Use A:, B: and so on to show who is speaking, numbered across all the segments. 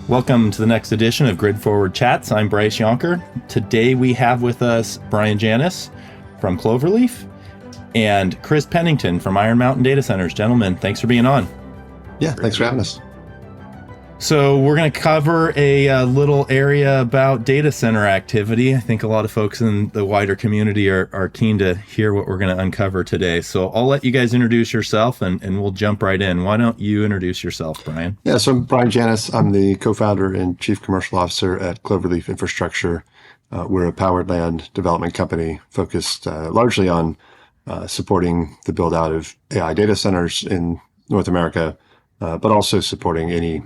A: Welcome to the next edition of Grid Forward Chats. I'm Bryce Yonker. Today we have with us Brian Janous from Cloverleaf and Chris Pennington from Iron Mountain Data Centers. Gentlemen, thanks for being on.
B: Yeah, thanks for having us.
A: So we're going to cover a little area about data center activity. I think a lot of folks in the wider community are keen to hear what we're going to uncover today. So I'll let you guys introduce yourself and we'll jump right in. Why don't you introduce yourself, Brian?
B: Yeah, so I'm Brian Janous. I'm the co-founder and chief commercial officer at Cloverleaf Infrastructure. We're a powered land development company focused largely on supporting the build out of AI data centers in North America, but also supporting any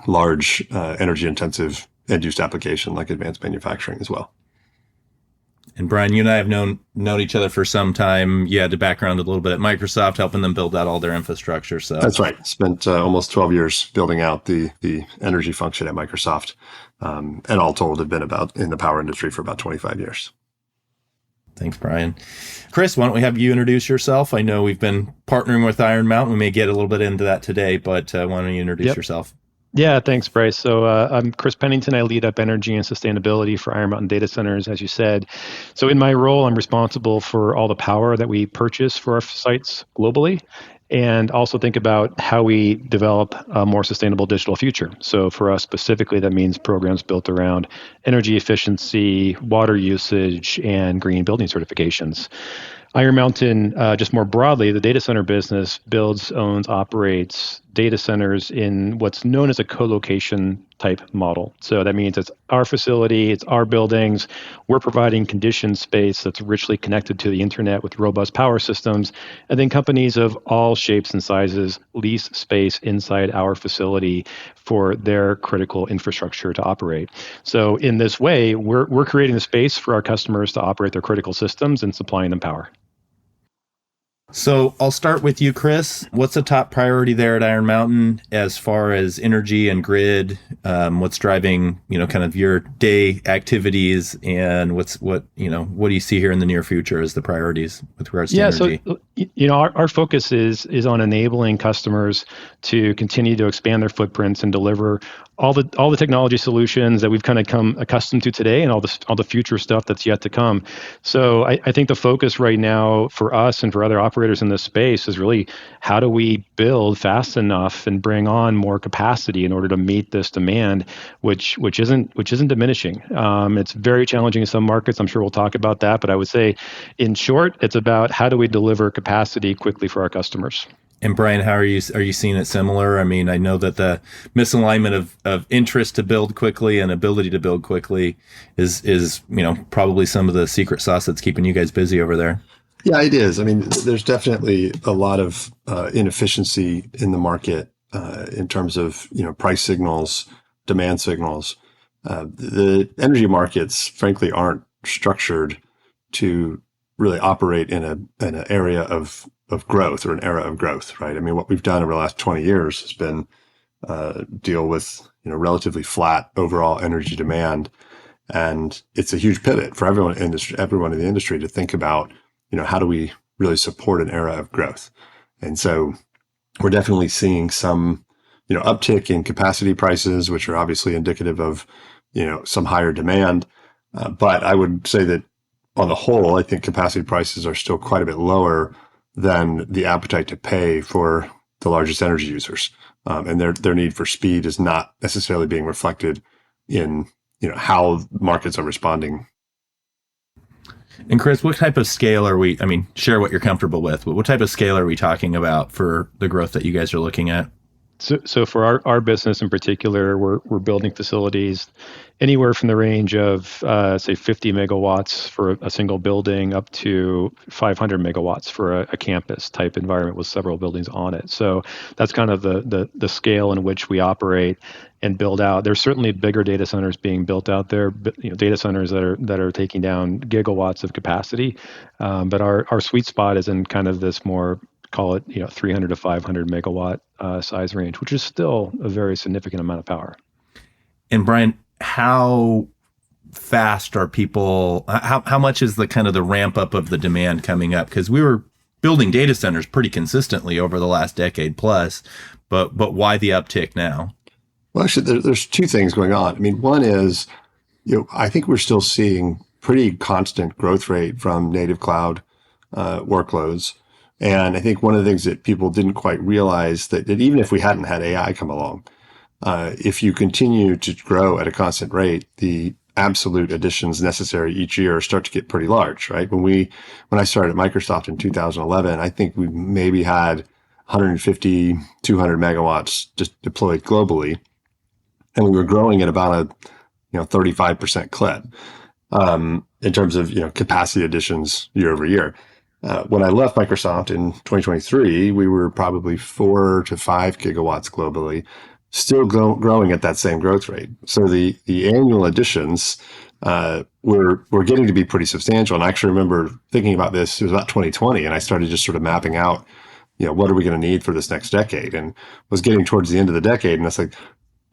B: large energy-intensive end-use application like advanced manufacturing as well.
A: And Brian, you and I have known each other for some time. You had a background a little bit at Microsoft, helping them build out all their infrastructure. So
B: that's right. Spent almost 12 years building out the energy function at Microsoft, and all told have been about in the power industry for about 25 years.
A: Thanks, Brian. Chris, why don't we have you introduce yourself? I know we've been partnering with Iron Mountain. We may get a little bit into that today, but why don't you introduce yourself?
C: Yeah, thanks, Bryce. So I'm Chris Pennington. I lead up energy and sustainability for Iron Mountain Data Centers, as you said. So in my role, I'm responsible for all the power that we purchase for our sites globally, and also think about how we develop a more sustainable digital future. So for us specifically, that means programs built around energy efficiency, water usage, and green building certifications. Iron Mountain, just more broadly, the data center business builds, owns, operates data centers in what's known as a co-location type model. So that means it's our facility, it's our buildings. We're providing conditioned space that's richly connected to the internet with robust power systems. And then companies of all shapes and sizes lease space inside our facility for their critical infrastructure to operate. So in this way, we're creating the space for our customers to operate their critical systems and supplying them power.
A: So I'll start with you, Chris. What's the top priority there at Iron Mountain as far as energy and grid? What's driving, kind of your day activities, and what do you see here in the near future as the priorities with regards to energy?
C: So our focus is on enabling customers to continue to expand their footprints and deliver all the technology solutions that we've kind of come accustomed to today, and all the future stuff that's yet to come. So I think the focus right now for us and for other operators in this space is really how do we build fast enough and bring on more capacity in order to meet this demand, which isn't diminishing. It's very challenging in some markets. I'm sure we'll talk about that, but I would say, in short, it's about how do we deliver capacity quickly for our customers.
A: And Brian, how are you seeing it similar? I mean, I know that the misalignment of interest to build quickly and ability to build quickly is probably some of the secret sauce that's keeping you guys busy over there.
B: Yeah, it is. I mean, there's definitely a lot of inefficiency in the market in terms of price signals, demand signals. The energy markets, frankly, aren't structured to really operate in an area of growth or an era of growth, right? I mean, what we've done over the last 20 years has been deal with relatively flat overall energy demand, and it's a huge pivot for everyone in the industry to think about how do we really support an era of growth. And so we're definitely seeing some uptick in capacity prices, which are obviously indicative of some higher demand. But I would say that on the whole, I think capacity prices are still quite a bit lower than the appetite to pay for the largest energy users. And their need for speed is not necessarily being reflected in how markets are responding.
A: And Chris, what type of scale are we, share what you're comfortable with, but what type of scale are we talking about for the growth that you guys are looking at?
C: So for our business in particular, we're building facilities anywhere from the range of say 50 megawatts for a single building up to 500 megawatts for a campus type environment with several buildings on it. So that's kind of the scale in which we operate and build out. There's certainly bigger data centers being built out there, data centers that are taking down gigawatts of capacity. But our sweet spot is in kind of this more, call it 300 to 500 megawatt size range, which is still a very significant amount of power.
A: And Brian, how fast are people? How much is the kind of the ramp up of the demand coming up? Because we were building data centers pretty consistently over the last decade plus, but why the uptick now?
B: Well, actually, there's two things going on. I mean, one is, I think we're still seeing pretty constant growth rate from native cloud workloads. And I think one of the things that people didn't quite realize that even if we hadn't had AI come along, if you continue to grow at a constant rate, the absolute additions necessary each year start to get pretty large, right? When I started at Microsoft in 2011, I think we maybe had 150, 200 megawatts just deployed globally, and we were growing at about a 35% clip in terms of capacity additions year over year. When I left Microsoft in 2023, we were probably 4 to 5 gigawatts globally, still growing at that same growth rate. So the annual additions were getting to be pretty substantial. And I actually remember thinking about this. It was about 2020, and I started just sort of mapping out, what are we going to need for this next decade? And was getting towards the end of the decade, and I was like,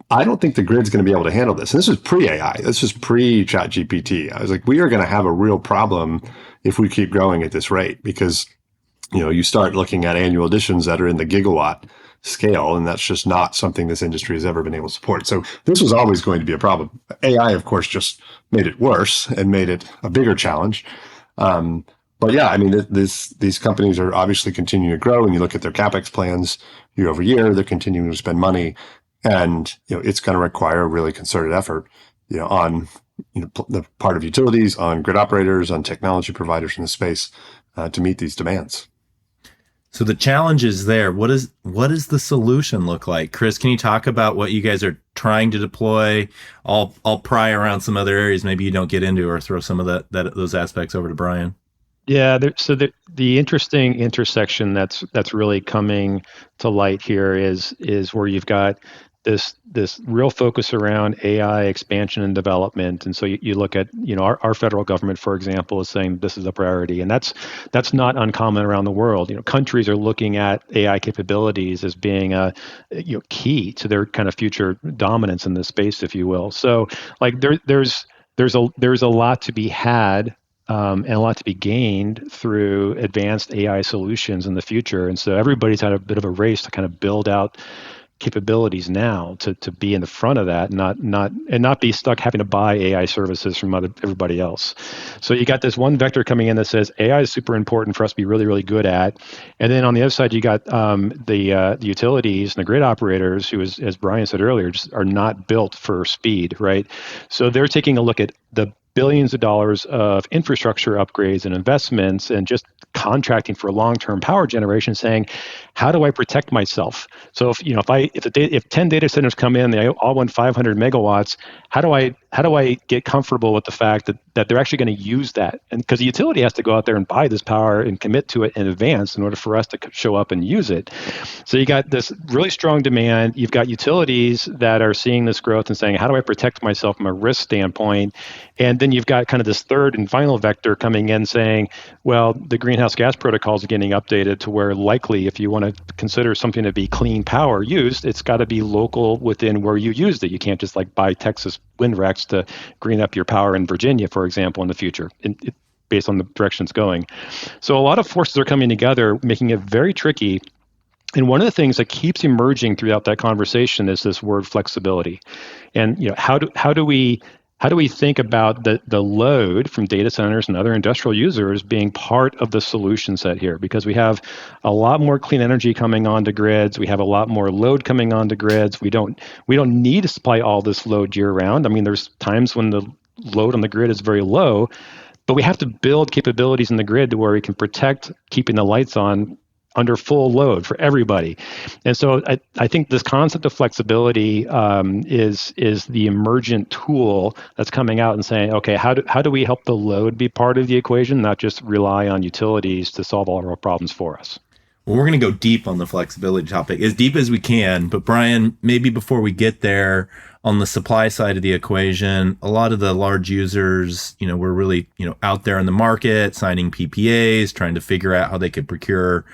B: I don't think the grid's going to be able to handle this. And this was pre-AI. This was pre-Chat GPT. I was like, we are going to have a real problem if we keep growing at this rate, because you start looking at annual additions that are in the gigawatt scale, and that's just not something this industry has ever been able to support. So this was always going to be a problem. AI, of course, just made it worse and made it a bigger challenge. But yeah, I mean, these companies are obviously continuing to grow, and you look at their CapEx plans year over year, they're continuing to spend money. And it's going to require a really concerted effort, on the part of utilities, on grid operators, on technology providers in the space to meet these demands.
A: So the challenge is there. What does the solution look like? Chris, can you talk about what you guys are trying to deploy? I'll pry around some other areas maybe you don't get into, or throw some of those aspects over to Brian.
C: Yeah, so the interesting intersection that's really coming to light here is where you've got this real focus around AI expansion and development. And so you look at, our federal government, for example, is saying this is a priority, and that's not uncommon around the world. Countries are looking at AI capabilities as being a key to their kind of future dominance in this space, if you will. So like there's a lot to be had. And a lot to be gained through advanced AI solutions in the future. And so everybody's had a bit of a race to kind of build out capabilities now to be in the front of that, not be stuck having to buy AI services from everybody else. So you got this one vector coming in that says AI is super important for us to be really, really good at. And then on the other side, you got the utilities and the grid operators who, as Brian said earlier, just are not built for speed, right? So they're taking a look at the billions of dollars of infrastructure upgrades and investments and just contracting for long-term power generation, saying, how do I protect myself? So if 10 data centers come in, they all want 500 megawatts, how do I get comfortable with the fact that they're actually going to use that? And because the utility has to go out there and buy this power and commit to it in advance in order for us to show up and use it. So you got this really strong demand. You've got utilities that are seeing this growth and saying, how do I protect myself from a risk standpoint? And then you've got kind of this third and final vector coming in saying, well, the greenhouse gas protocols are getting updated to where likely if you want to consider something to be clean power used, it's got to be local within where you used it. You can't just like buy Texas wind recs to green up your power in Virginia, for example, in the future, based on the direction it's going. So a lot of forces are coming together, making it very tricky. And one of the things that keeps emerging throughout that conversation is this word flexibility. And how do we think about the load from data centers and other industrial users being part of the solution set here? Because we have a lot more clean energy coming onto grids. We have a lot more load coming onto grids. We don't need to supply all this load year round. I mean, there's times when the load on the grid is very low, but we have to build capabilities in the grid to where we can protect keeping the lights on under full load for everybody. And so I think this concept of flexibility is the emergent tool that's coming out and saying, okay, how do we help the load be part of the equation, not just rely on utilities to solve all of our problems for us?
A: Well, we're going to go deep on the flexibility topic, as deep as we can. But Brian, maybe before we get there, on the supply side of the equation, a lot of the large users, were really, out there in the market, signing PPAs, trying to figure out how they could procure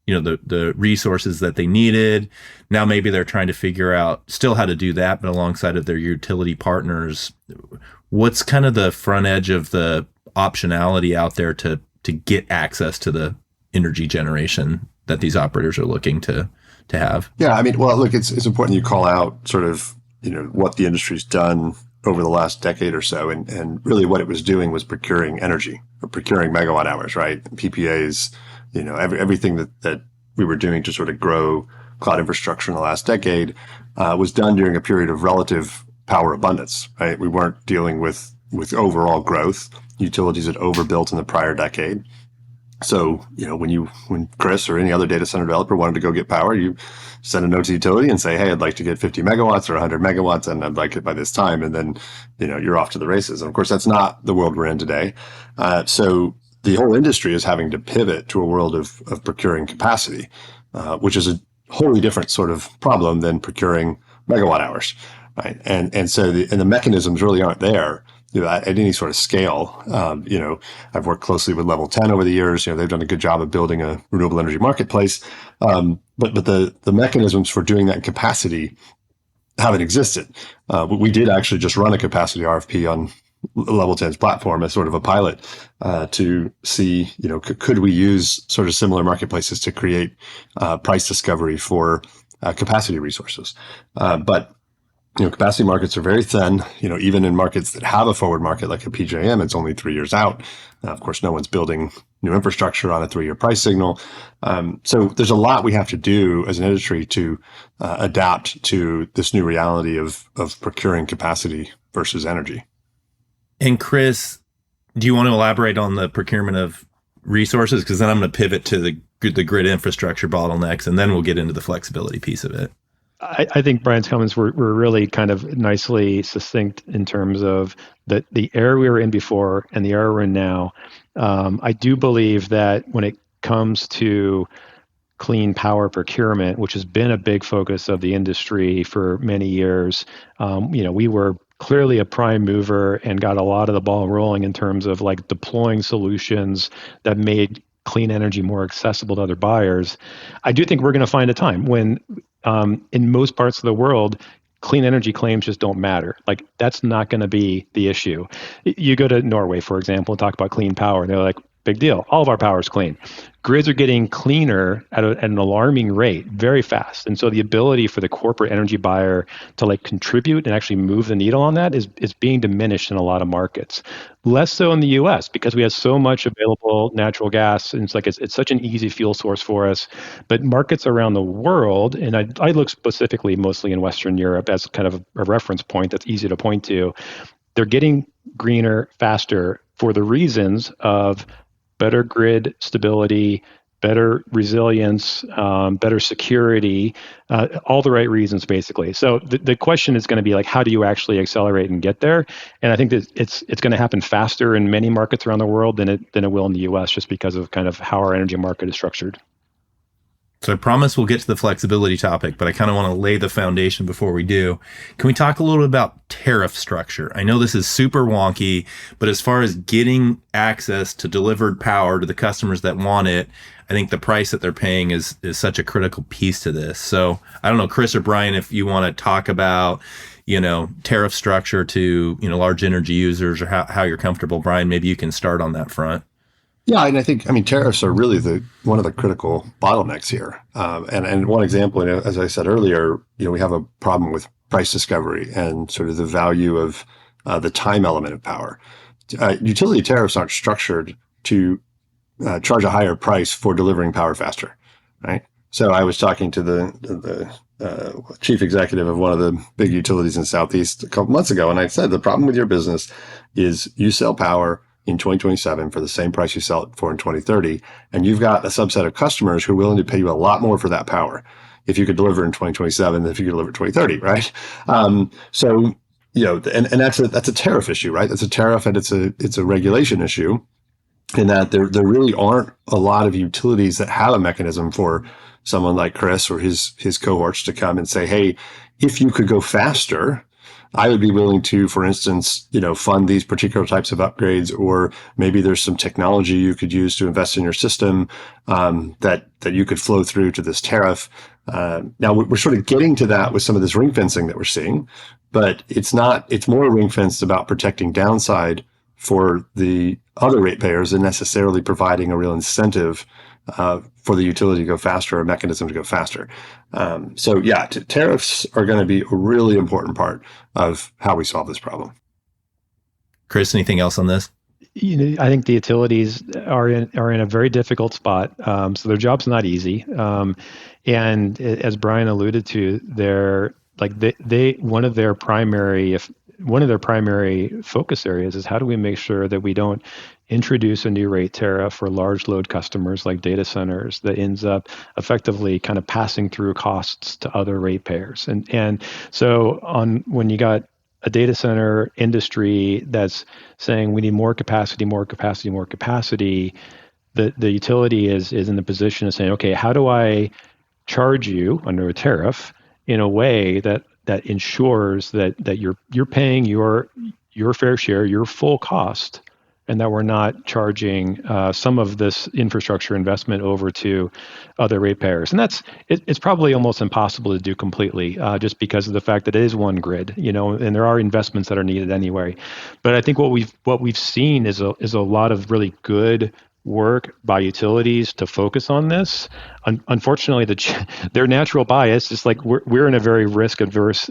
A: the resources that they needed. Now maybe they're trying to figure out still how to do that, but alongside of their utility partners. What's kind of the front edge of the optionality out there to get access to the energy generation that these operators are looking to have?
B: Yeah, I mean, well, look, it's important you call out sort of what the industry's done over the last decade or so. And really what it was doing was procuring energy, or procuring megawatt hours, right? PPAs, everything that we were doing to sort of grow cloud infrastructure in the last decade was done during a period of relative power abundance, right? We weren't dealing with overall growth. Utilities had overbuilt in the prior decade. So, when Chris or any other data center developer wanted to go get power, you send a note to the utility and say, hey, I'd like to get 50 megawatts or 100 megawatts, and I'd like it by this time. And then, you're off to the races. And of course, that's not the world we're in today. So the whole industry is having to pivot to a world of procuring capacity, which is a wholly different sort of problem than procuring megawatt hours, right? And so the mechanisms really aren't there at any sort of scale. I've worked closely with Level 10 over the years. They've done a good job of building a renewable energy marketplace. But the mechanisms for doing that in capacity haven't existed. We did actually just run a capacity RFP on Level 10's platform as sort of a pilot to see, could we use sort of similar marketplaces to create price discovery for capacity resources. But capacity markets are very thin. Even in markets that have a forward market like a PJM, it's only 3 years out. Of course, no one's building new infrastructure on a 3-year price signal. So there's a lot we have to do as an industry to adapt to this new reality of procuring capacity versus energy.
A: And Chris, do you want to elaborate on the procurement of resources? Because then I'm going to pivot to the grid infrastructure bottlenecks, and then we'll get into the flexibility piece of it.
C: I think Brian's comments were really kind of nicely succinct in terms of the era we were in before and the era we're in now. I do believe that when it comes to clean power procurement, which has been a big focus of the industry for many years, we were clearly a prime mover and got a lot of the ball rolling in terms of like deploying solutions that made clean energy more accessible to other buyers. I do think we're going to find a time when in most parts of the world, clean energy claims just don't matter. Like, that's not going to be the issue. You go to Norway, for example, and talk about clean power, and they're like, big deal. All of our power is clean. Grids are getting cleaner at an alarming rate, very fast. And so the ability for the corporate energy buyer to contribute and actually move the needle on that is being diminished in a lot of markets. Less so in the US because we have so much available natural gas, and it's such an easy fuel source for us. But markets around the world, and I look specifically mostly in Western Europe as kind of a reference point that's easy to point to, they're getting greener faster for the reasons of better grid stability, better resilience, better security, all the right reasons, basically. So the question is going to be how do you actually accelerate and get there? And I think that it's going to happen faster in many markets around the world than it will in the U.S. just because of kind of how our energy market is structured.
A: So I promise we'll get to the flexibility topic, but I kind of want to lay the foundation before we do. Can we talk a little bit about tariff structure? I know this is super wonky, but as far as getting access to delivered power to the customers that want it, I think the price that they're paying is such a critical piece to this. So I don't know, Chris or Brian, if you want to talk about, tariff structure to, large energy users, or how you're comfortable. Brian, maybe you can start on that front.
B: Yeah, and I think, tariffs are really one of the critical bottlenecks here. And one example, as I said earlier, we have a problem with price discovery and sort of the value of the time element of power. Utility tariffs aren't structured to charge a higher price for delivering power faster, right? So I was talking to the chief executive of one of the big utilities in the Southeast a couple months ago, and I said, the problem with your business is you sell power in 2027 for the same price you sell it for in 2030. And you've got a subset of customers who are willing to pay you a lot more for that power if you could deliver in 2027 than if you could deliver in 2030, right? So, and that's a tariff issue, right? That's a tariff, and it's a regulation issue, in that there really aren't a lot of utilities that have a mechanism for someone like Chris or his cohorts to come and say, hey, if you could go faster, I would be willing to, for instance, fund these particular types of upgrades, or maybe there's some technology you could use to invest in your system that you could flow through to this tariff. Now we're sort of getting to that with some of this ring fencing that we're seeing, but it's more ring fenced about protecting downside for the other ratepayers than necessarily providing a real incentive for the utility to go faster, a mechanism to go faster. So yeah, tariffs are going to be a really important part of how we solve this problem.
A: Chris, anything else on this?
C: I think the utilities are in a very difficult spot. So their job's not easy. And as Brian alluded to, they're like they one of their primary focus areas is how do we make sure that we don't introduce a new rate tariff for large load customers like data centers that ends up effectively kind of passing through costs to other ratepayers. And so when you got a data center industry that's saying we need more capacity, the utility is in the position of saying, okay, how do I charge you under a tariff in a way that ensures that you're paying your fair share, your full cost, and that we're not charging some of this infrastructure investment over to other ratepayers. And it's probably almost impossible to do completely, just because of the fact that it is one grid, and there are investments that are needed anyway. But I think what we've seen is a lot of really good work by utilities to focus on this. Unfortunately, their natural bias is like we're in a very risk adverse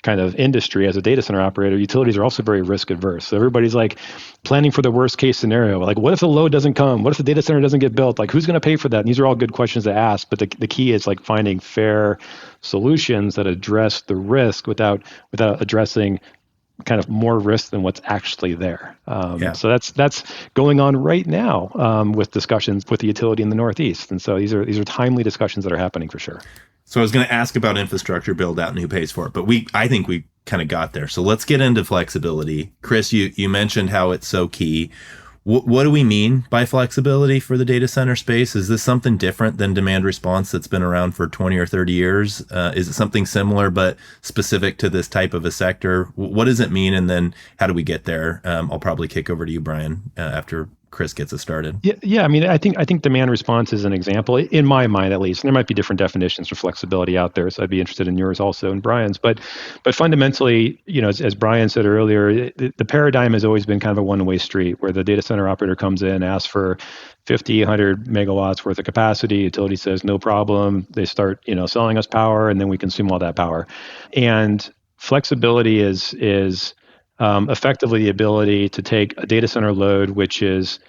C: kind of industry as a data center operator. Utilities are also very risk adverse. So everybody's like planning for the worst case scenario. Like, what if the load doesn't come? What if the data center doesn't get built? Like, who's going to pay for that? And these are all good questions to ask. But the key is like finding fair solutions that address the risk without addressing kind of more risk than what's actually there. So that's going on right now with discussions with the utility in the Northeast. And so these are timely discussions that are happening for sure.
A: So I was going to ask about infrastructure build out and who pays for it, but I think we kind of got there. So let's get into flexibility. Chris, you mentioned how it's so key. What do we mean by flexibility for the data center space? Is this something different than demand response that's been around for 20 or 30 years? Is it something similar but specific to this type of a sector? What does it mean? And then how do we get there? I'll probably kick over to you, Brian, after Chris gets us started.
C: Yeah. I mean, I think demand response is an example, in my mind at least. And there might be different definitions for flexibility out there, so I'd be interested in yours also and Brian's. But fundamentally, as Brian said earlier, the paradigm has always been kind of a one-way street where the data center operator comes in, asks for 50, 100 megawatts worth of capacity. Utility says no problem. They start selling us power, and then we consume all that power. And flexibility is effectively the ability to take a data center load, which is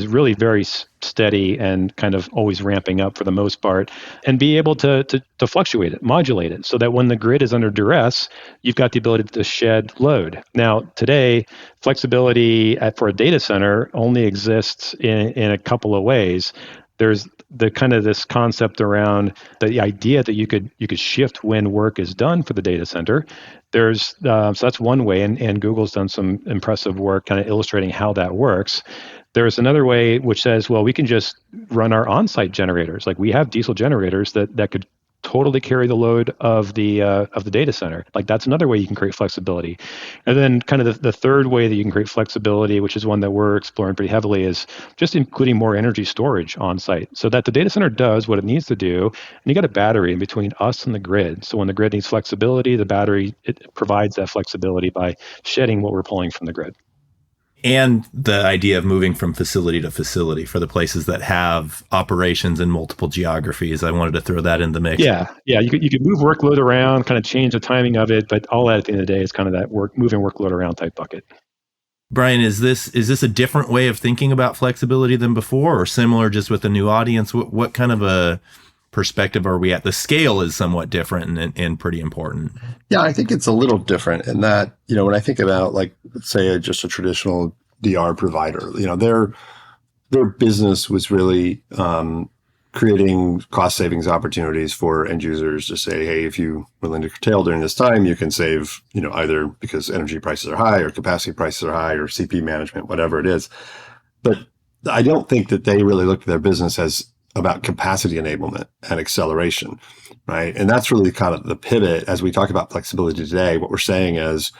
C: really very steady and kind of always ramping up for the most part, and be able to fluctuate it, modulate it, so that when the grid is under duress, you've got the ability to shed load. Now, today, flexibility for a data center only exists in a couple of ways. There's the kind of this concept around the idea that you could shift when work is done for the data center. There's so that's one way, and Google's done some impressive work kind of illustrating how that works. There's another way which says, well, we can just run our on-site generators. Like we have diesel generators that could totally carry the load of the data center. Like that's another way you can create flexibility. And then kind of the third way that you can create flexibility, which is one that we're exploring pretty heavily, is just including more energy storage on site so that the data center does what it needs to do. And you got a battery in between us and the grid. So when the grid needs flexibility, the battery, it provides that flexibility by shedding what we're pulling from the grid.
A: And the idea of moving from facility to facility for the places that have operations in multiple geographies. I wanted to throw that in the mix.
C: Yeah. You could move workload around, kind of change the timing of it, but all that at the end of the day is kind of that moving workload around type bucket.
A: Brian, is this a different way of thinking about flexibility than before, or similar just with a new audience? What kind of a perspective are we at? The scale is somewhat different and pretty important.
B: Yeah, I think it's a little different in that, when I think about like, say, just a traditional DR provider, their business was really creating cost savings opportunities for end users to say, hey, if you are willing to curtail during this time, you can save, either because energy prices are high or capacity prices are high or CP management, whatever it is. But I don't think that they really looked at their business as about capacity enablement and acceleration, right? And that's really kind of the pivot as we talk about flexibility today. What we're saying is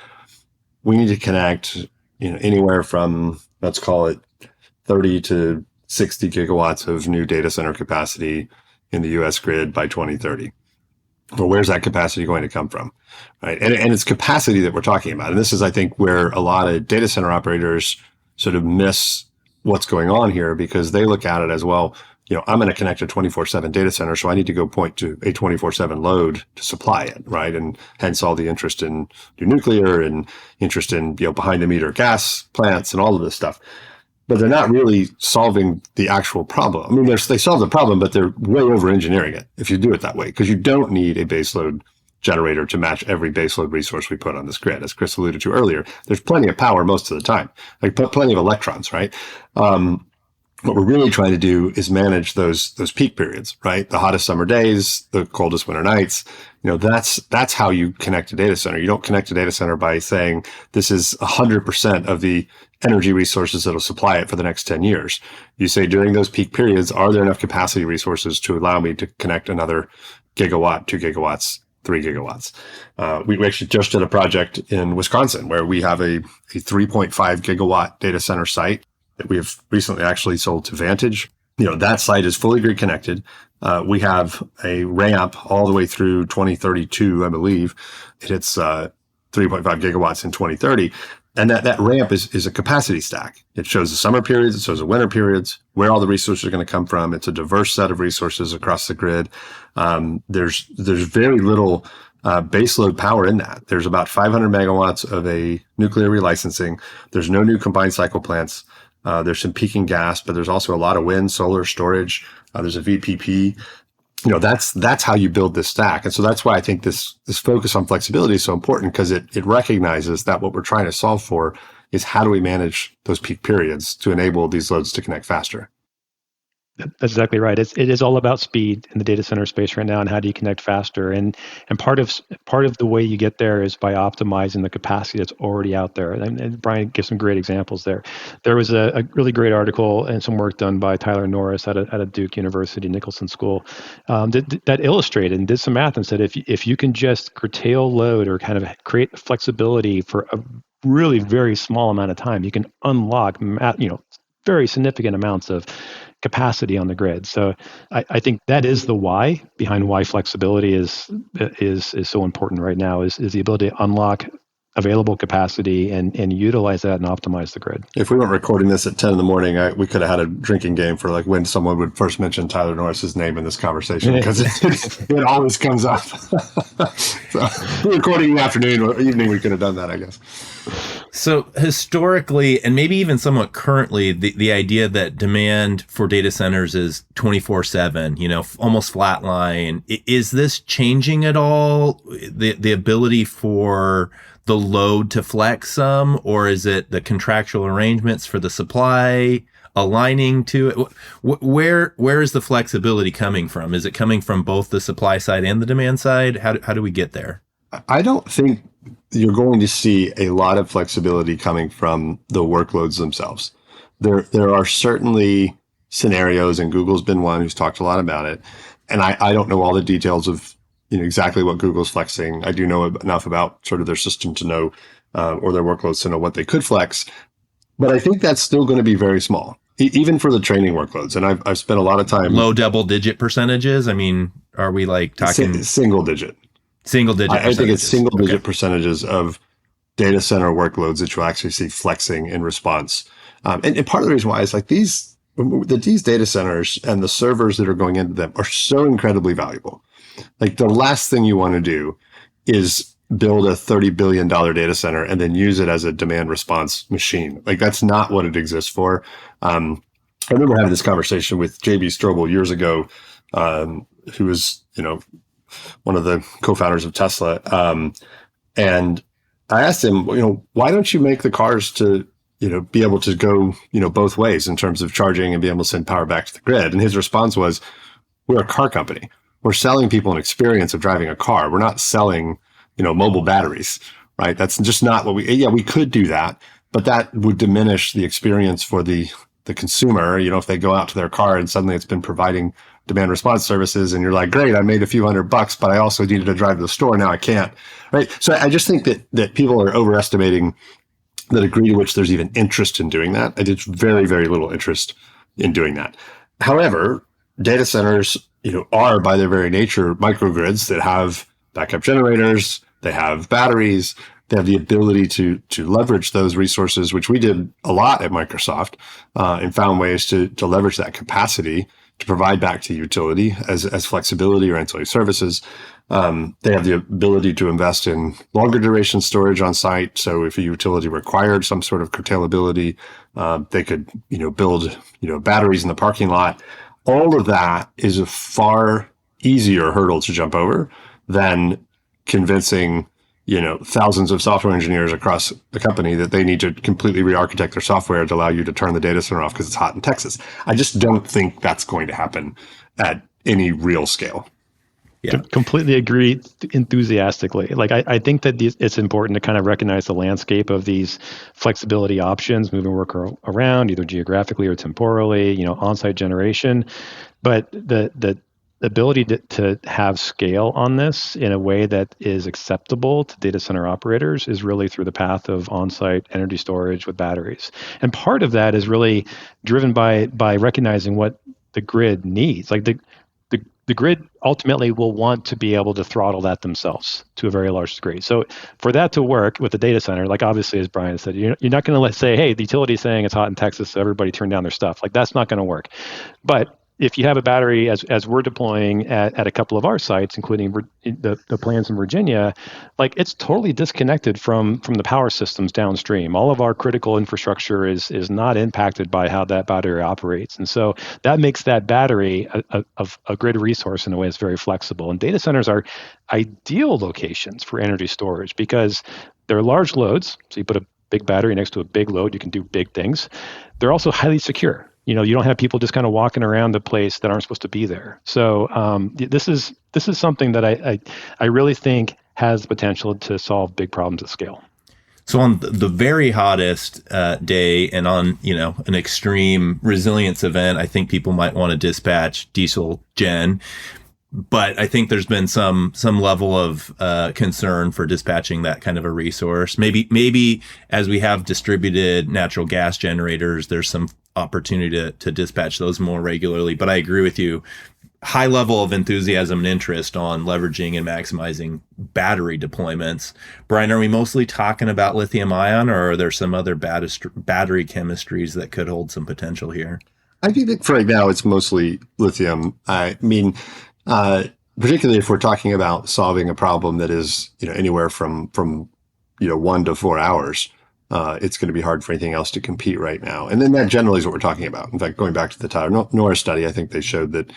B: we need to connect, anywhere from, let's call it 30 to 60 gigawatts of new data center capacity in the US grid by 2030. Well, where's that capacity going to come from, right? And it's capacity that we're talking about. And this is, I think, where a lot of data center operators sort of miss what's going on here because they look at it as, well, I'm going to connect a 24/7 data center, so I need to go point to a 24/7 load to supply it, right? And hence all the interest in new nuclear and interest in, behind the meter gas plants and all of this stuff. But they're not really solving the actual problem. I mean, they solve the problem, but they're way over engineering it if you do it that way, because you don't need a baseload generator to match every baseload resource we put on this grid. As Chris alluded to earlier, there's plenty of power most of the time, like plenty of electrons, right? What we're really trying to do is manage those peak periods, right? The hottest summer days, the coldest winter nights. That's how you connect a data center. You don't connect a data center by saying this is 100% of the energy resources that'll supply it for the next 10 years. You say during those peak periods, are there enough capacity resources to allow me to connect another gigawatt, 2 gigawatts, 3 gigawatts? We actually just did a project in Wisconsin where we have a 3.5 gigawatt data center site that we have recently actually sold to Vantage. That site is fully grid connected. We have a ramp all the way through 2032, I believe. It hits 3.5 gigawatts in 2030. And that ramp is a capacity stack. It shows the summer periods, it shows the winter periods, where all the resources are going to come from. It's a diverse set of resources across the grid. There's very little baseload power in that. There's about 500 megawatts of a nuclear relicensing. There's no new combined cycle plants. There's some peaking gas, but there's also a lot of wind, solar storage. There's a VPP. That's how you build this stack. And so that's why I think this focus on flexibility is so important, because it recognizes that what we're trying to solve for is how do we manage those peak periods to enable these loads to connect faster.
C: That's exactly right. It is all about speed in the data center space right now, and how do you connect faster? And part of the way you get there is by optimizing the capacity that's already out there. And Brian gives some great examples there. There was a really great article and some work done by Tyler Norris at a Duke University Nicholson School that illustrated and did some math and said if you can just curtail load or kind of create flexibility for a really very small amount of time, you can unlock very significant amounts of capacity on the grid. So I think that is the why behind why flexibility is so important right now is the ability to unlock available capacity and utilize that and optimize the grid.
B: If we weren't recording this at 10 in the morning, we could have had a drinking game for like when someone would first mention Tyler Norris's name in this conversation, because it always comes up. So we're recording in the afternoon or evening, we could have done that, I guess.
A: So historically, and maybe even somewhat currently, the idea that demand for data centers is 24/7, almost flatline. Is this changing at all? The ability for the load to flex some, or is it the contractual arrangements for the supply aligning to it? Where is the flexibility coming from? Is it coming from both the supply side and the demand side? How do we get there?
B: I don't think you're going to see a lot of flexibility coming from the workloads themselves. There are certainly scenarios, and Google's been one who's talked a lot about it. And I don't know all the details of exactly what Google's flexing. I do know enough about sort of their system to know, or their workloads to know what they could flex. But I think that's still going to be very small, even for the training workloads. And I've spent a lot of time.
A: Low double-digit percentages? I mean, are we like talking
B: single digit?
A: Single digit.
B: I think it's single digit percentages of data center workloads that you'll actually see flexing in response. And part of the reason why is like these data centers and the servers that are going into them are so incredibly valuable. Like the last thing you want to do is build a $30 billion data center and then use it as a demand response machine. Like that's not what it exists for. I remember having this conversation with JB Strobel years ago, who was, one of the co-founders of Tesla. And I asked him, why don't you make the cars to, be able to go, both ways in terms of charging and be able to send power back to the grid? And his response was, we're a car company. We're selling people an experience of driving a car. We're not selling, mobile batteries, right? That's just not what we could do that, but that would diminish the experience for the consumer. If they go out to their car and suddenly it's been providing demand response services and you're like, great, I made a few $100, but I also needed to drive to the store. Now I can't, right? So I just think that people are overestimating the degree to which there's even interest in doing that. And it's very, very little interest in doing that. However, data centers, are by their very nature microgrids that have backup generators, they have batteries, they have the ability to leverage those resources, which we did a lot at Microsoft, and found ways to leverage that capacity to provide back to utility as flexibility or ancillary services. They have the ability to invest in longer duration storage on site. So if a utility required some sort of curtailability, they could, build, batteries in the parking lot. All of that is a far easier hurdle to jump over than convincing, thousands of software engineers across the company that they need to completely re-architect their software to allow you to turn the data center off because it's hot in Texas. I just don't think that's going to happen at any real scale.
C: Yeah. Completely agree enthusiastically. Like, I think that it's important to kind of recognize the landscape of these flexibility options, moving work around either geographically or temporally, on-site generation. But the ability to have scale on this in a way that is acceptable to data center operators is really through the path of on-site energy storage with batteries. And part of that is really driven by recognizing what the grid needs. Like the grid ultimately will want to be able to throttle that themselves to a very large degree. So for that to work with the data center, like obviously, as Brian said, you're not going to say, hey, the utility is saying it's hot in Texas, so everybody turn down their stuff. Like, that's not going to work. But if you have a battery, as we're deploying at a couple of our sites, including the plans in Virginia, like, it's totally disconnected from the power systems downstream. All of our critical infrastructure is not impacted by how that battery operates. And so that makes that battery a grid resource in a way that's very flexible. And data centers are ideal locations for energy storage because they're large loads. So you put a big battery next to a big load, you can do big things. They're also highly secure. You don't have people just kind of walking around the place that aren't supposed to be there. So this is something that I really think has the potential to solve big problems at scale.
A: So on the very hottest day and on, an extreme resilience event, I think people might want to dispatch diesel gen. But I think there's been some level of concern for dispatching that kind of a resource. Maybe as we have distributed natural gas generators, there's some opportunity to dispatch those more regularly. But I agree with you. High level of enthusiasm and interest on leveraging and maximizing battery deployments. Brian, are we mostly talking about lithium ion, or are there some other battery chemistries that could hold some potential here?
B: I think that for right now, it's mostly lithium. I mean, particularly if we're talking about solving a problem that is, anywhere from 1 to 4 hours, it's going to be hard for anything else to compete right now. And then that generally is what we're talking about. In fact, going back to the Tyler Norris study, I think they showed that,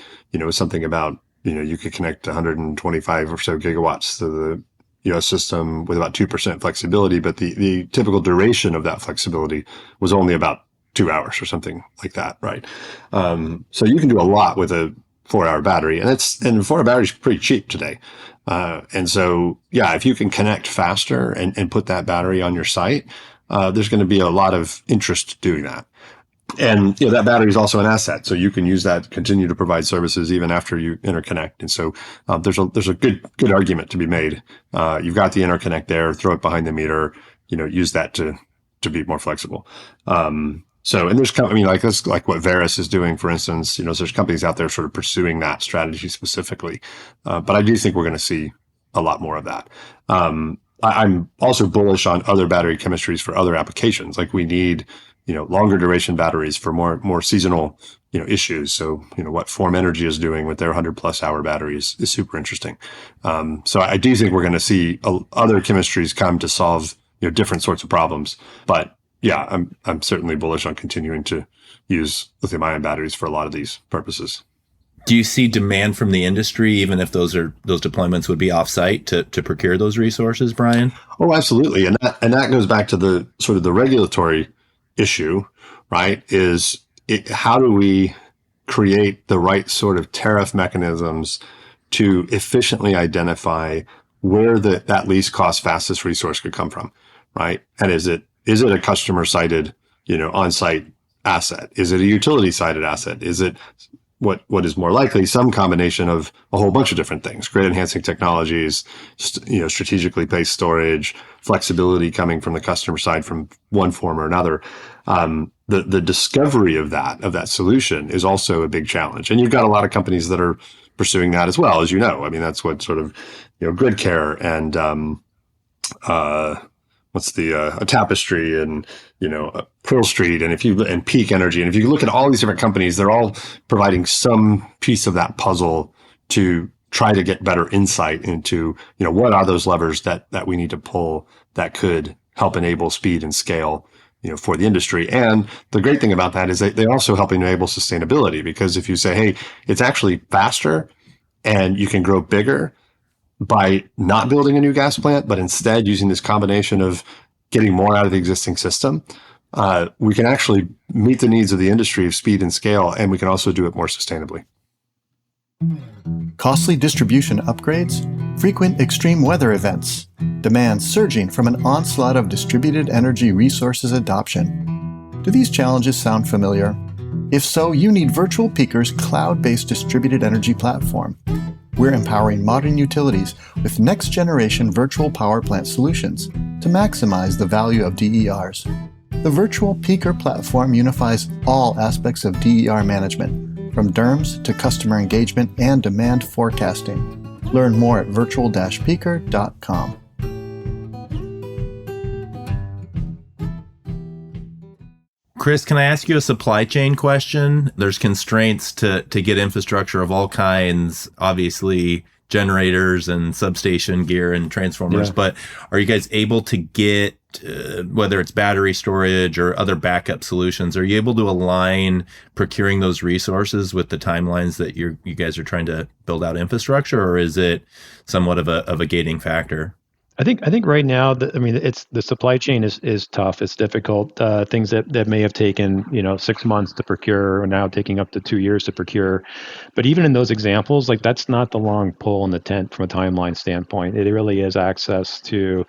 B: something about, you could connect 125 or so gigawatts to the US system with about 2% flexibility, but the typical duration of that flexibility was only about 2 hours or something like that, right? So you can do a lot with a 4-hour battery, and 4-hour battery is pretty cheap today. And so, yeah, if you can connect faster and put that battery on your site, there's going to be a lot of interest doing that. And, that battery is also an asset. So you can use that to continue to provide services even after you interconnect. And so, there's a good argument to be made. You've got the interconnect there, throw it behind the meter, use that to be more flexible. And there's, like what Verus is doing, for instance, there's companies out there sort of pursuing that strategy specifically. But I do think we're going to see a lot more of that. I'm also bullish on other battery chemistries for other applications. Like, we need, longer duration batteries for more seasonal, issues. So, what Form Energy is doing with their 100+ hour batteries is super interesting. So I do think we're going to see other chemistries come to solve, different sorts of problems. But yeah, I'm certainly bullish on continuing to use lithium-ion batteries for a lot of these purposes.
A: Do you see demand from the industry, even if those deployments would be off-site, to procure those resources, Brian?
B: Oh, absolutely, and that goes back to the sort of the regulatory issue, right? How do we create the right sort of tariff mechanisms to efficiently identify where that least cost, fastest resource could come from, right? And is it a customer cited, on-site asset? Is it a utility cited asset? Is it what is more likely some combination of a whole bunch of different things, grid enhancing technologies, strategically placed storage, flexibility coming from the customer side from one form or another. The discovery of that solution is also a big challenge. And you've got a lot of companies that are pursuing that as well, as you know. I mean, that's what sort of, Grid Care and, a Tapestry and, Pearl Street and Peak Energy, and if you look at all these different companies, they're all providing some piece of that puzzle to try to get better insight into, what are those levers that we need to pull that could help enable speed and scale, for the industry. And the great thing about that is they also help enable sustainability, because if you say, hey, it's actually faster and you can grow bigger by not building a new gas plant, but instead using this combination of getting more out of the existing system, we can actually meet the needs of the industry of speed and scale, and we can also do it more sustainably.
D: Costly distribution upgrades, frequent extreme weather events, demand surging from an onslaught of distributed energy resources adoption. Do these challenges sound familiar? If so, you need Virtual Peaker's cloud-based distributed energy platform. We're empowering modern utilities with next-generation virtual power plant solutions to maximize the value of DERs. The Virtual Peaker platform unifies all aspects of DER management, from DERMS to customer engagement and demand forecasting. Learn more at virtual-peaker.com.
A: Chris, can I ask you a supply chain question? There's constraints to get infrastructure of all kinds, obviously generators and substation gear and transformers, but are you guys able to get, whether it's battery storage or other backup solutions, are you able to align procuring those resources with the timelines that you guys are trying to build out infrastructure, or is it somewhat of a gating factor?
C: I think right now, it's the supply chain is tough. It's difficult. Things that may have taken 6 months to procure are now taking up to 2 years to procure. But even in those examples, like that's not the long pole in the tent from a timeline standpoint. It really is access to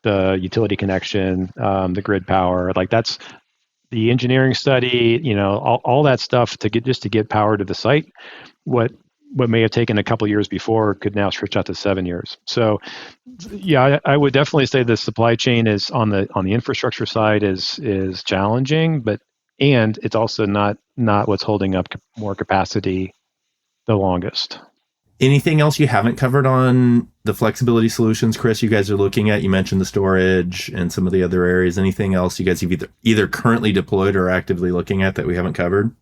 C: the utility connection, the grid power. Like that's the engineering study. All that stuff to get power to the site. What may have taken a couple of years before could now stretch out to 7 years. So, yeah, I would definitely say the supply chain is on the infrastructure side is challenging, and it's also not what's holding up more capacity the longest.
A: Anything else you haven't covered on the flexibility solutions, Chris, you guys are looking at? You mentioned the storage and some of the other areas. Anything else you guys have either currently deployed or actively looking at that we haven't covered?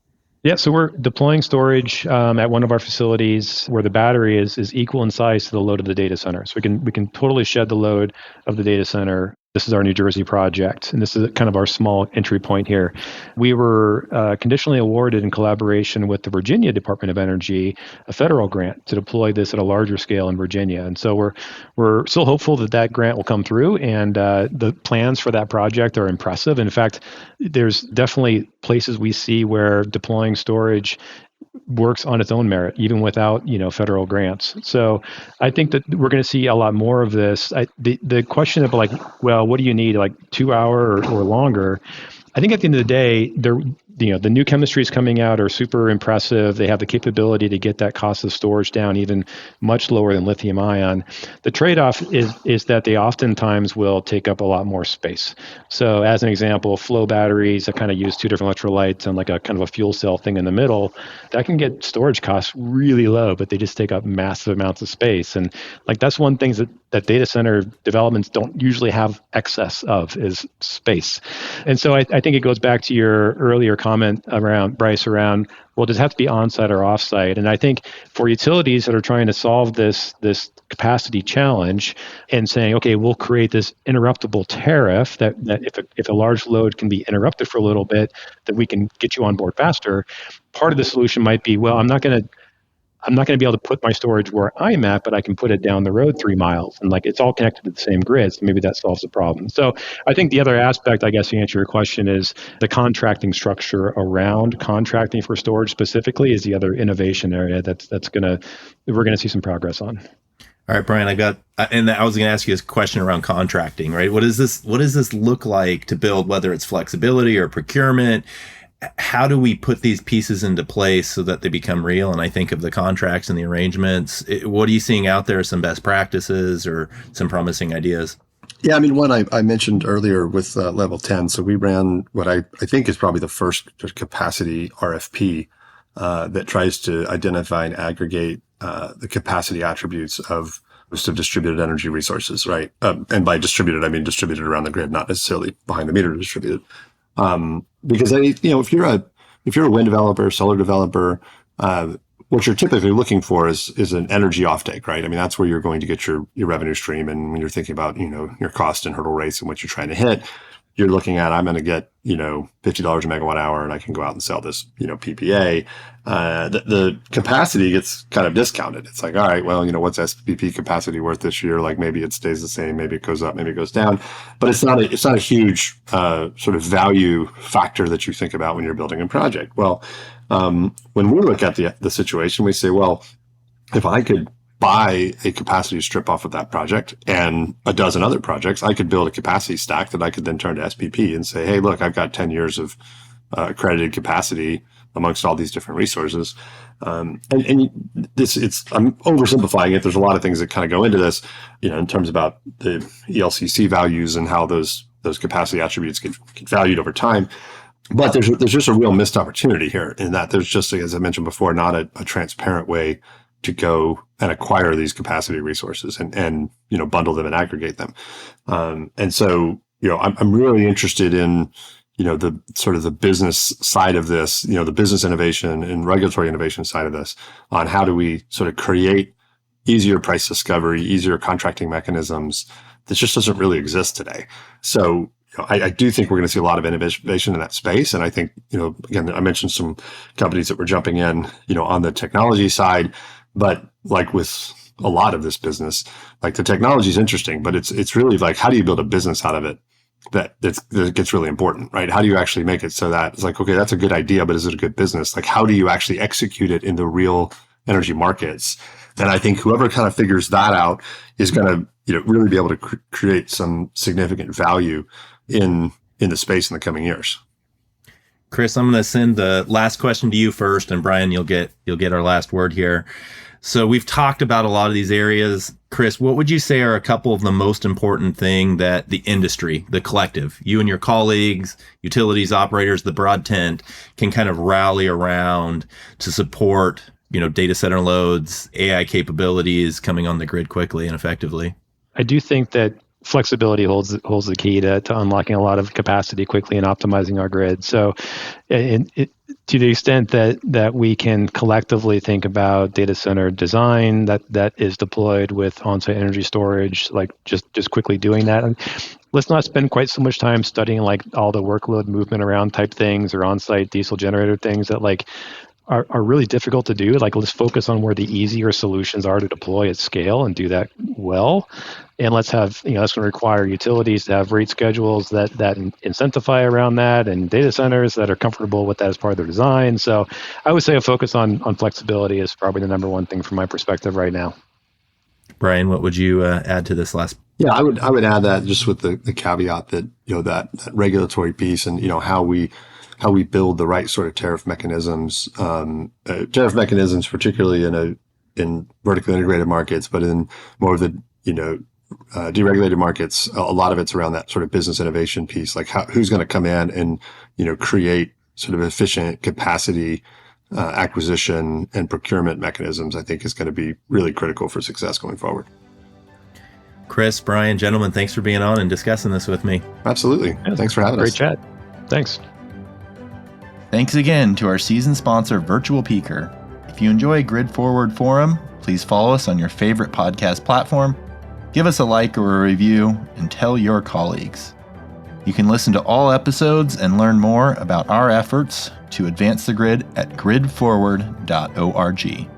C: Yeah, so we're deploying storage at one of our facilities where the battery is equal in size to the load of the data center. So we can totally shed the load of the data center. This is our New Jersey project, and this is kind of our small entry point here. We were conditionally awarded in collaboration with the Virginia Department of Energy a federal grant to deploy this at a larger scale in Virginia. And so we're still hopeful that grant will come through, and the plans for that project are impressive. In fact, there's definitely places we see where deploying storage works on its own merit, even without federal grants. So I think that we're going to see a lot more of this. The question of what do you need, 2 hour or longer? I think at the end of the day, the new chemistries coming out are super impressive. They have the capability to get that cost of storage down even much lower than lithium ion. The trade-off is that they oftentimes will take up a lot more space. So as an example, flow batteries that kind of use two different electrolytes and like a kind of a fuel cell thing in the middle, that can get storage costs really low, but they just take up massive amounts of space. And that's one thing that data center developments don't usually have excess of is space. And so I think it goes back to your earlier comment around, Bryce, around, well, does it have to be on-site or off-site? And I think for utilities that are trying to solve this capacity challenge and saying, okay, we'll create this interruptible tariff that if a large load can be interrupted for a little bit, that we can get you on board faster. Part of the solution might be, well, I'm not going to be able to put my storage where I'm at, but I can put it down the road 3 miles, and it's all connected to the same grid. So maybe that solves the problem. So I think the other aspect, I guess, to answer your question, is the contracting structure around contracting for storage specifically is the other innovation area we're gonna see some progress on.
A: All right, Brian, and I was going to ask you this question around contracting, right? What does this look like to build, whether it's flexibility or procurement? How do we put these pieces into place so that they become real? And I think of the contracts and the arrangements. What are you seeing out there? Some best practices or some promising ideas?
B: Yeah, I mean, one I mentioned earlier with Level 10. So we ran what I think is probably the first capacity RFP that tries to identify and aggregate the capacity attributes of most of distributed energy resources, right? And by distributed, I mean distributed around the grid, not necessarily behind the meter distributed. Because if you're a wind developer, solar developer, what you're typically looking for is an energy offtake, right? I mean, that's where you're going to get your revenue stream. And when you're thinking about, your cost and hurdle rates and what you're trying to hit, you're looking at, I'm going to get, $50 a megawatt hour and I can go out and sell this, PPA. The capacity gets kind of discounted. It's like, all right, well, what's SPP capacity worth this year? Like maybe it stays the same, maybe it goes up, maybe it goes down, but it's not a huge, sort of value factor that you think about when you're building a project. Well, when we look at the situation, we say, well, if I could buy a capacity strip off of that project and a dozen other projects, I could build a capacity stack that I could then turn to SPP and say, hey, look, I've got 10 years of accredited capacity amongst all these different resources. I'm oversimplifying it. There's a lot of things that kind of go into this, in terms about the ELCC values and how those capacity attributes get valued over time. But there's just a real missed opportunity here in that there's just, as I mentioned before, not a transparent way to go and acquire these capacity resources and bundle them and aggregate them. And so, I'm really interested in, the sort of the business side of this, the business innovation and regulatory innovation side of this, on how do we sort of create easier price discovery, easier contracting mechanisms that just doesn't really exist today. So, I do think we're going to see a lot of innovation in that space. And I think, again, I mentioned some companies that were jumping in, on the technology side, but like with a lot of this business, like the technology is interesting, but it's really like, how do you build a business out of it that gets really important, right? How do you actually make it so that it's like, okay, that's a good idea, but is it a good business? Like, how do you actually execute it in the real energy markets? And I think whoever kind of figures that out is going to, really be able to create some significant value in the space in the coming years.
A: Chris, I'm going to send the last question to you first, and Brian, you'll get our last word here. So we've talked about a lot of these areas. Chris, what would you say are a couple of the most important thing that the industry, the collective, you and your colleagues, utilities operators, the broad tent, can kind of rally around to support, data center loads, AI capabilities coming on the grid quickly and effectively?
C: I do think that flexibility holds the key to unlocking a lot of capacity quickly and optimizing our grid. So to the extent that we can collectively think about data center design that is deployed with on-site energy storage, like just quickly doing that. And let's not spend quite so much time studying like all the workload movement around type things or on-site diesel generator things that like are really difficult to do. Like, let's focus on where the easier solutions are to deploy at scale and do that well. And let's have, that's going to require utilities to have rate schedules that incentivize around that, and data centers that are comfortable with that as part of their design. So I would say a focus on flexibility is probably the number one thing from my perspective right now.
A: Brian, what would you add to this last?
B: Yeah, I would add that just with the caveat that, that regulatory piece and, how we build the right sort of tariff mechanisms, particularly in vertically integrated markets, but in more of the, deregulated markets, a lot of it's around that sort of business innovation piece, like who's going to come in and, create sort of efficient capacity acquisition and procurement mechanisms, I think is going to be really critical for success going forward.
A: Chris, Brian, gentlemen, thanks for being on and discussing this with me.
B: Absolutely.
C: Yeah,
B: thanks for having us.
C: Great chat. Thanks.
E: Thanks again to our season sponsor, Virtual Peaker. If you enjoy Grid Forward Forum, please follow us on your favorite podcast platform, give us a like or a review, and tell your colleagues. You can listen to all episodes and learn more about our efforts to advance the grid at gridforward.org.